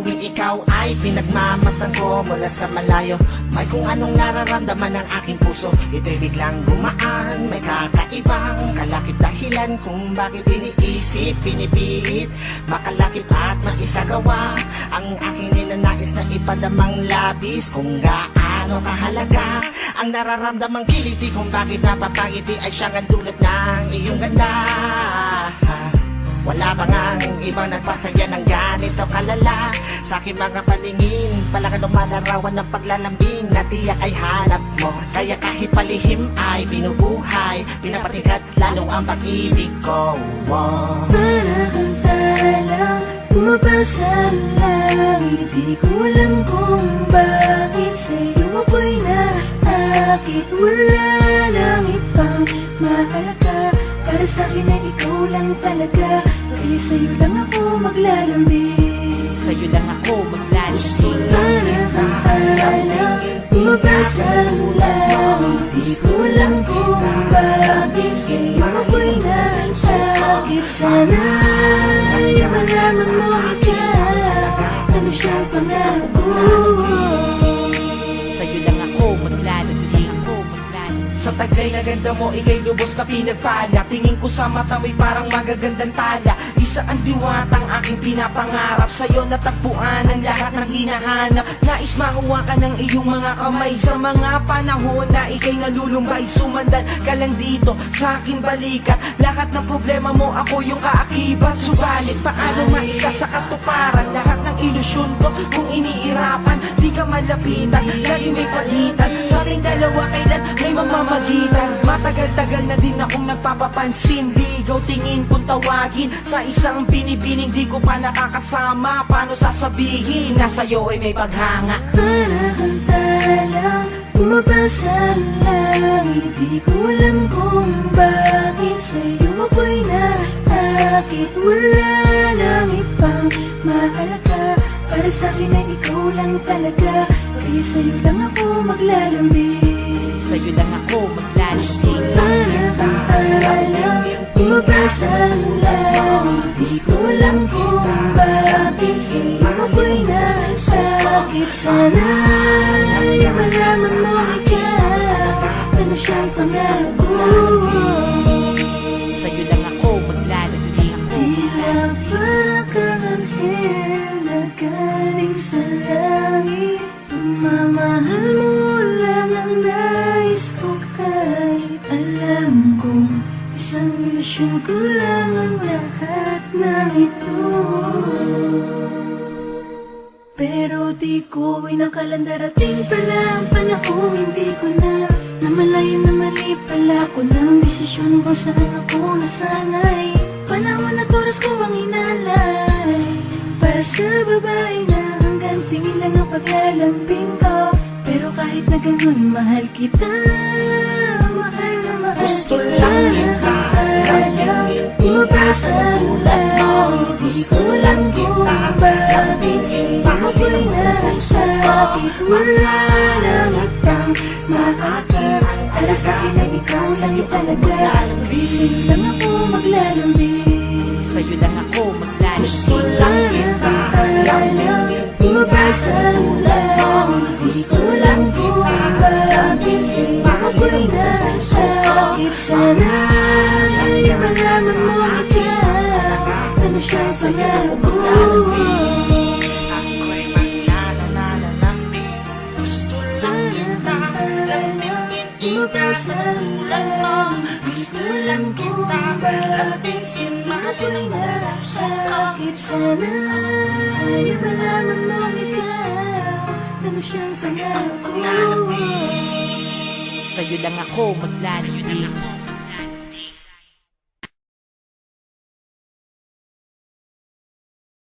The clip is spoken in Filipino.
tuwing ikaw ay pinagmamasdan ko mula sa malayo. May kung anong nararamdaman ng aking puso, ito'y biglang gumaan. May kakaibang kalakip dahilan kung bakit iniisip, pinipilit makalakip at maisagawa ang aking ninanais na ipadamang labis. Kung gaano kahalaga ang nararamdamang kiliti, kung bakit napapangiti ay siyang ang dulot ng iyong ganda. Wala ba ngang ibang nagpasaya ng ganito kalala? Sa aking mga paningin, palakan lumalarawan ng paglalambing na tiyak ay hanap mo. Kaya kahit palihim ay binubuhay, pinapatingkat lalo ang pag-ibig ko. Para kang talang tumabas sa langit, di ko alam kung bakit sa'yo ako'y naakit. Wala nang ibang mahalaga, para sa'kin ay ikaw lang talaga. Kaya sa'yo lang ako maglalambing, sa'yo lang ako maglalambing. para kang talang tumabas sa langit, di ko alam kung bakit sa'yo ako'y naakit. Sana ay malaman mo ikaw, ano siyang pangarap ko. Sa'yo lang ako maglalambing. Sa tagay na ganda mo, ikay lubos na pinagpala. Tingin ko sa mata mo'y parang magagandang tala. Isa ang diwatang aking pinapangarap, sa'yo natagpuan ang lahat ng hinahanap. Nais makuha ka ng iyong mga kamay sa mga panahon na ikay nalulumbay. Sumandan ka lang dito sa aking balikat, lahat ng problema mo ako yung kaakibat. Subalit paano maisa sa katuparan lahat ng ilusyon ko kung iniirapan? Di ka malapitan, lagi may pagitan sa ating dalawa, kailan may mamamagitan. Matagal-tagal na din akong nagpapapansin, ligaw tingin kung tawagin sa isang binibining di ko pa nakakasama. Paano sasabihin na sa'yo ay may paghanga? Para kang talang tumabas sa langit, di ko alam kung bakit sa'yo ako'y naakit. Wala nang ibang mahalaga, para sa'kin ay ikaw lang talaga. Kaya sa'yo lang ako maglalambing, Sa'yo lang ako maglalambing. para kang talang tumabas sa langit, di ko alam kung bakit sa'yo ako'y naakit. Sana ay malaman mo ikaw, ano siyang pangarap ko. Sa'yo lang ako maglalambing. Tila para kang anghel na galing sa langit. Pagmamahal mo lang ang nais ko, kahit alam kong isang ilusyon ko lang ang lahat ng ito. Pero di ko inakalang darating pala ang panahon, hindi ko na namalayan na mali pala ko ng desisyon kung saan ako nasanay. Panahon at oras ko ang inalay para sa babae na hanggang tingin lang ang paglalambing ko. Pero kahit na ganun, mahal kita, mahal na mahal. Gusto lang kita lambingin, Tumabas ang langit, di ko lang kung bakit sa'yo ako'y nasakit. Wala nang ibang makakit, para sa'kin ay ikaw lang talaga. Sa'yo lang ako maglalambing, Sa'yo lang ako gusto maglalambing. lang kita lambingin. tumabas ang langit, di ko lang kung bakit sa'yo ako'y nasakit. Sana ay malaman mo ikaw, ano siyang pangarap ko. Ako'y maglalambing, gusto lang kita lambingin. Ipagsulan mo, gusto lang kita lambingin. Ako'y nasakit. Sana sa'yo malaman mo ikaw, ano siyang pangarap ko. Sa'yo lang ako maglalambing.